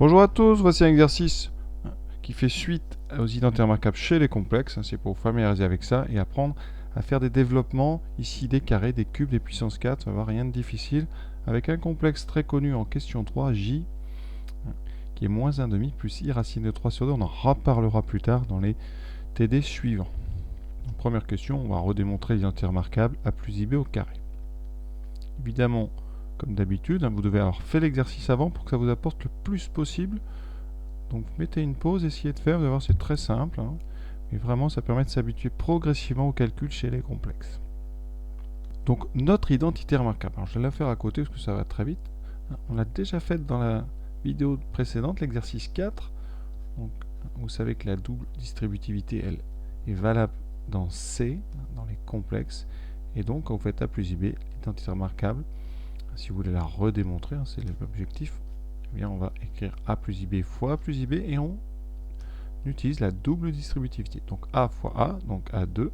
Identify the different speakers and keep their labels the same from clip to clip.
Speaker 1: Bonjour à tous, voici un exercice qui fait suite aux identités remarquables chez les complexes. C'est pour vous familiariser avec ça et apprendre à faire des développements, ici des carrés, des cubes, des puissances 4. Ça va voir rien de difficile. Avec un complexe très connu en question 3, J, qui est moins 1,5 plus I racine de 3 sur 2. On en reparlera plus tard dans les TD suivants. Donc, première question, on va redémontrer l'identité remarquable A plus IB au carré. Évidemment, comme d'habitude, vous devez avoir fait l'exercice avant pour que ça vous apporte le plus possible. Donc mettez une pause, essayez de faire, vous allez voir c'est très simple, mais vraiment ça permet de s'habituer progressivement au calcul chez les complexes. Donc notre identité remarquable, alors je vais la faire à côté parce que ça va très vite. On l'a déjà faite dans la vidéo précédente, l'exercice 4. Donc, vous savez que la double distributivité, elle, est valable dans C, dans les complexes. Et donc quand vous faites A plus IB, l'identité remarquable, si vous voulez la redémontrer, c'est l'objectif, eh bien on va écrire A plus IB fois A plus IB et on utilise la double distributivité. Donc A fois A, donc A2,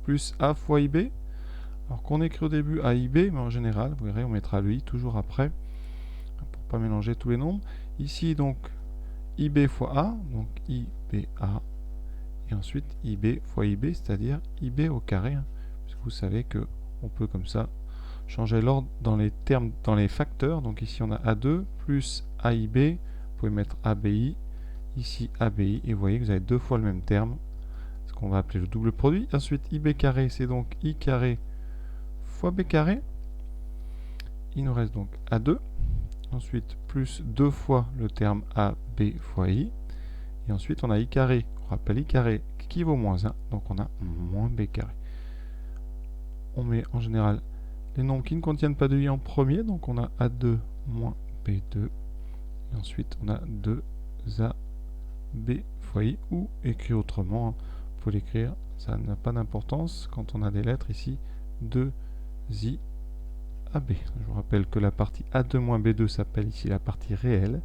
Speaker 1: plus A fois IB. Alors qu'on écrit au début AIB, mais en général, vous verrez, on mettra le I toujours après, pour ne pas mélanger tous les nombres. Ici, donc, IB fois A, donc IBA, et ensuite IB fois IB, c'est-à-dire IB au carré, puisque vous savez que on peut comme ça changer l'ordre dans les termes, dans les facteurs. Donc ici on a A2 plus AIB, vous pouvez mettre ABI, ici ABI, et vous voyez que vous avez deux fois le même terme, ce qu'on va appeler le double produit. Ensuite IB carré, c'est donc I carré fois B carré. Il nous reste donc A2. Ensuite plus deux fois le terme AB fois I. Et ensuite on a I carré, on rappelle I carré qui vaut moins 1, donc on a moins B carré. On met en général les nombres qui ne contiennent pas de I en premier, donc on a A2 moins B2. Et ensuite on a 2AB fois I, ou écrit autrement, il faut l'écrire, ça n'a pas d'importance quand on a des lettres ici, 2I AB. Je vous rappelle que la partie A2 moins B2 s'appelle ici la partie réelle,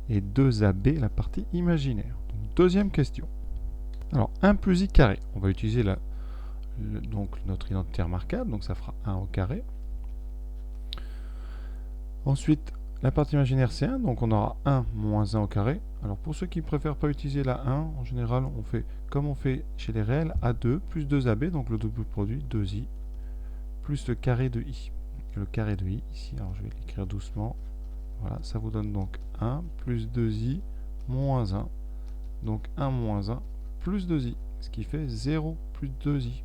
Speaker 1: et 2AB la partie imaginaire. Donc, deuxième question. Alors 1 plus I carré, on va utiliser donc notre identité remarquable, donc ça fera 1 au carré. Ensuite, la partie imaginaire c'est 1, donc on aura 1 moins 1 au carré. Alors pour ceux qui ne préfèrent pas utiliser la 1, en général on fait comme on fait chez les réels, A2 plus 2AB, donc le double produit, 2I, plus le carré de I. Et le carré de I ici, alors je vais l'écrire doucement, voilà, ça vous donne donc 1 plus 2I moins 1, donc 1 moins 1 plus 2I, ce qui fait 0 plus 2I.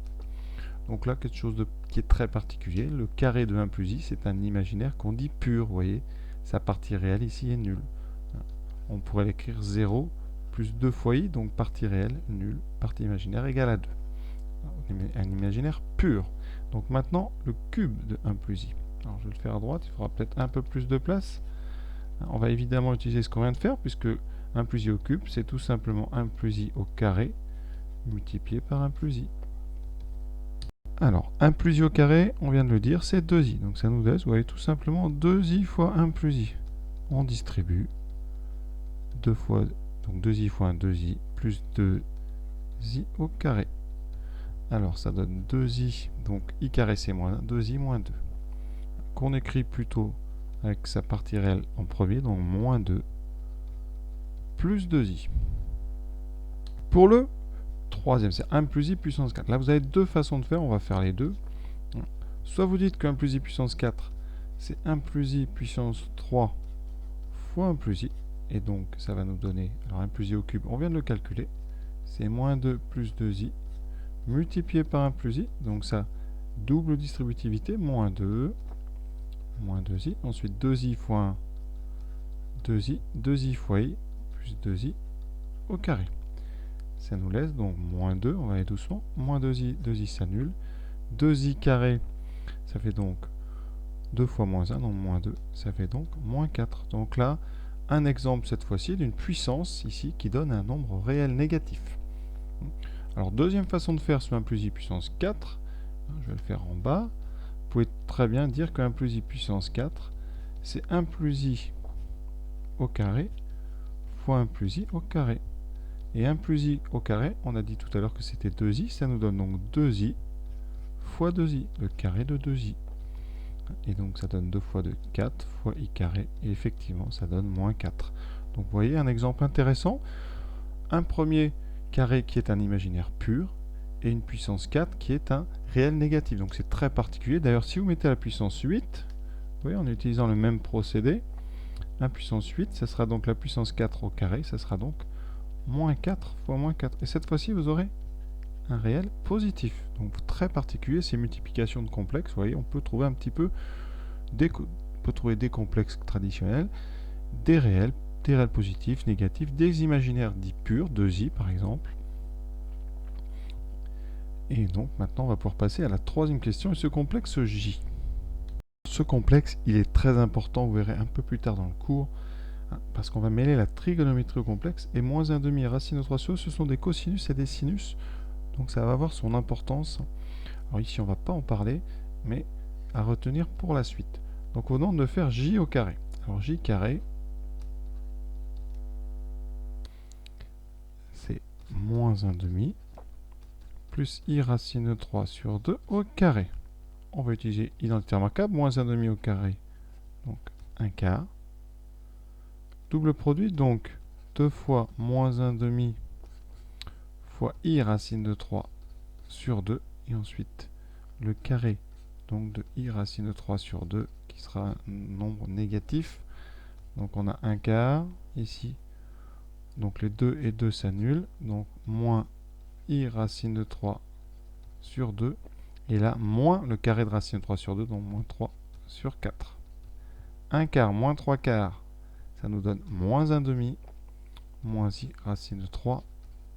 Speaker 1: Donc là, quelque chose qui est très particulier, le carré de 1 plus I, c'est un imaginaire qu'on dit pur, vous voyez, sa partie réelle ici est nulle. On pourrait l'écrire 0 plus 2 fois I, donc partie réelle, nulle, partie imaginaire égale à 2. Un imaginaire pur. Donc maintenant, le cube de 1 plus I. Alors je vais le faire à droite, il faudra peut-être un peu plus de place. On va évidemment utiliser ce qu'on vient de faire, puisque 1 plus I au cube, c'est tout simplement 1 plus I au carré, multiplié par 1 plus I. Alors, 1 plus I au carré, on vient de le dire, c'est 2I. Donc ça nous laisse, vous voyez, tout simplement 2I fois 1 plus I. On distribue 2 fois, donc 2I fois 1, 2I, plus 2I au carré. Alors ça donne 2I, donc I carré c'est moins 1, 2I moins 2. Qu'on écrit plutôt avec sa partie réelle en premier, donc moins 2, plus 2I. Pour le troisième, c'est 1 plus I puissance 4. Là, vous avez deux façons de faire, on va faire les deux. Soit vous dites que 1 plus I puissance 4, c'est 1 plus I puissance 3 fois 1 plus I. Et donc, ça va nous donner, alors 1 plus I au cube, on vient de le calculer. C'est moins 2 plus 2I, multiplié par 1 plus I. Donc ça, double distributivité, moins 2, moins 2I. Ensuite, 2I fois 1, 2I, 2I fois I, plus 2I au carré. Ça nous laisse donc moins 2, on va aller doucement, moins 2i, 2i s'annule, 2i carré, ça fait donc 2 fois moins 1, donc moins 2, ça fait donc moins 4. Donc là, un exemple cette fois-ci d'une puissance ici qui donne un nombre réel négatif. Alors deuxième façon de faire sur 1 plus i puissance 4, je vais le faire en bas, vous pouvez très bien dire que 1 plus i puissance 4, c'est 1 plus i au carré fois 1 plus i au carré. Et 1 plus i au carré, on a dit tout à l'heure que c'était 2i, ça nous donne donc 2i fois 2i, le carré de 2i. Et donc ça donne 2 fois 2, 4 fois i carré, et effectivement ça donne moins 4. Donc vous voyez un exemple intéressant. Un premier carré qui est un imaginaire pur et une puissance 4 qui est un réel négatif. Donc c'est très particulier. D'ailleurs, si vous mettez la puissance 8, vous voyez, en utilisant le même procédé, la puissance 8, ça sera donc la puissance 4 au carré, ça sera donc moins 4 fois moins 4. Et cette fois-ci, vous aurez un réel positif. Donc très particulier, ces multiplications de complexes. Vous voyez, on peut trouver un petit peu des complexes traditionnels, des réels positifs, négatifs, des imaginaires dits purs, 2i par exemple. Et donc maintenant, on va pouvoir passer à la troisième question, et ce complexe J. Ce complexe, il est très important, vous verrez un peu plus tard dans le cours, parce qu'on va mêler la trigonométrie au complexe, et moins 1/2 et racine de 3 sur 2, ce sont des cosinus et des sinus, donc ça va avoir son importance. Alors ici, on ne va pas en parler, mais à retenir pour la suite. Donc on demande de faire J au carré. Alors J carré, c'est moins 1/2 plus I racine de 3 sur 2 au carré. On va utiliser identité remarquable, moins 1/2 au carré, donc 1/4. Double produit, donc 2 fois moins 1/2 fois I racine de 3 sur 2, et ensuite le carré donc de I racine de 3 sur 2, qui sera un nombre négatif. Donc on a 1/4 ici, donc les 2 et 2 s'annulent, donc moins I racine de 3 sur 2, et là moins le carré de racine de 3 sur 2, donc moins 3 sur 4. 1/4 moins 3/4, ça nous donne moins 1/2, moins I racine de 3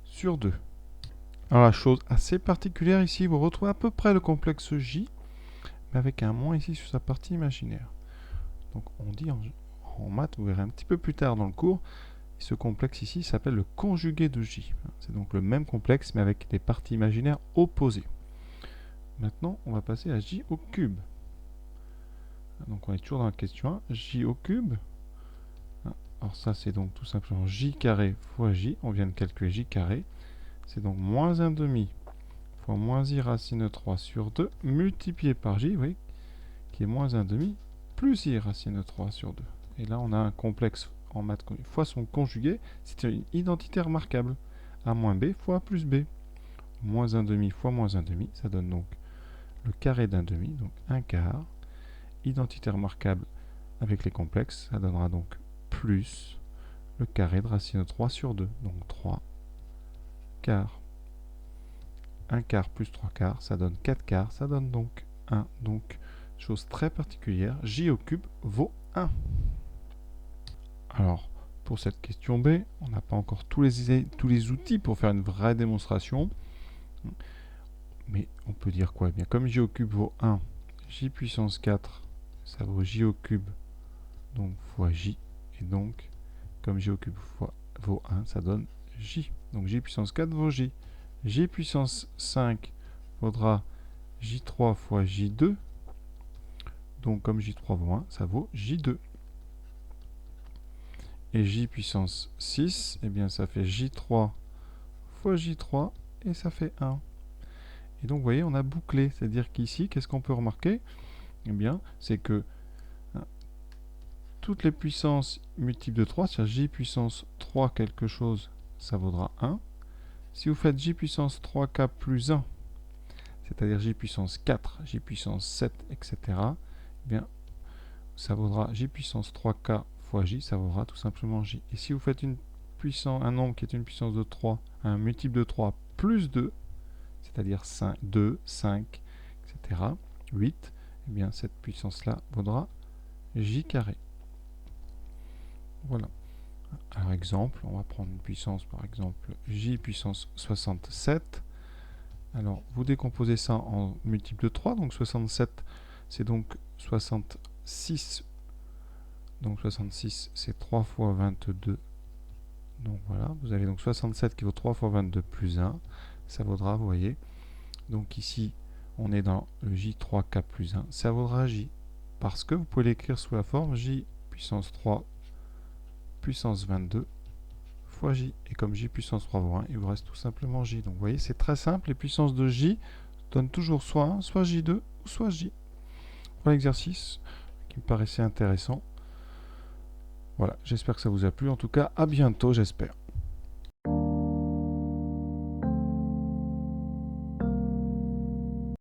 Speaker 1: sur 2. Alors la chose assez particulière ici, vous retrouvez à peu près le complexe J, mais avec un moins ici sur sa partie imaginaire. Donc on dit en maths, vous verrez un petit peu plus tard dans le cours, ce complexe ici s'appelle le conjugué de J. C'est donc le même complexe, mais avec des parties imaginaires opposées. Maintenant, on va passer à J au cube. Donc on est toujours dans la question 1, J au cube. Alors ça, c'est donc tout simplement J carré fois J. On vient de calculer J carré. C'est donc moins 1/2 fois moins I racine de 3 sur 2 multiplié par J, oui, qui est moins 1/2 plus I racine de 3 sur 2. Et là, on a un complexe en maths fois son conjugué, c'est une identité remarquable. A moins B fois A plus B. Moins 1/2 fois moins 1/2, ça donne donc le carré d'1/2, donc 1/4. Identité remarquable avec les complexes, ça donnera donc plus le carré de racine de 3 sur 2, donc 3 quarts. 1/4 plus 3 quarts, ça donne 4 quarts, ça donne donc 1. Donc, chose très particulière, J au cube vaut 1. Alors, pour cette question B, on n'a pas encore tous les outils pour faire une vraie démonstration. Mais on peut dire quoi? Eh bien, comme J au cube vaut 1, J puissance 4, ça vaut J au cube, donc fois J. Et donc, comme J au cube vaut 1, ça donne J. Donc J puissance 4 vaut J. J puissance 5 vaudra J3 fois J2. Donc comme J3 vaut 1, ça vaut J2. Et J puissance 6, eh bien ça fait J3 fois J3, et ça fait 1. Et donc vous voyez, on a bouclé. C'est-à-dire qu'ici, qu'est-ce qu'on peut remarquer? Eh bien, c'est que toutes les puissances multiples de 3, c'est-à-dire J puissance 3 quelque chose, ça vaudra 1. Si vous faites J puissance 3K plus 1, c'est-à-dire J puissance 4, J puissance 7, etc., eh bien, ça vaudra J puissance 3K fois J, ça vaudra tout simplement J. Et si vous faites un nombre qui est une puissance de 3, un multiple de 3 plus 2, c'est-à-dire 2, 5, etc., 8, eh bien, cette puissance-là vaudra J carré. Voilà. Alors, exemple, on va prendre une puissance, par exemple, J puissance 67. Alors, vous décomposez ça en multiple de 3, donc 67, c'est donc 66. Donc 66, c'est 3 fois 22. Donc voilà, vous avez donc 67 qui vaut 3 fois 22 plus 1. Ça vaudra, vous voyez, donc ici, on est dans le J3K plus 1. Ça vaudra J, parce que vous pouvez l'écrire sous la forme J puissance 3 puissance 22 fois J. Et comme J puissance 3 vaut 1, il vous reste tout simplement J. Donc vous voyez, c'est très simple. Les puissances de J donnent toujours soit 1, soit J2 ou soit J. Voilà l'exercice qui me paraissait intéressant. Voilà. Voilà, j'espère que ça vous a plu. En tout cas, à bientôt, j'espère.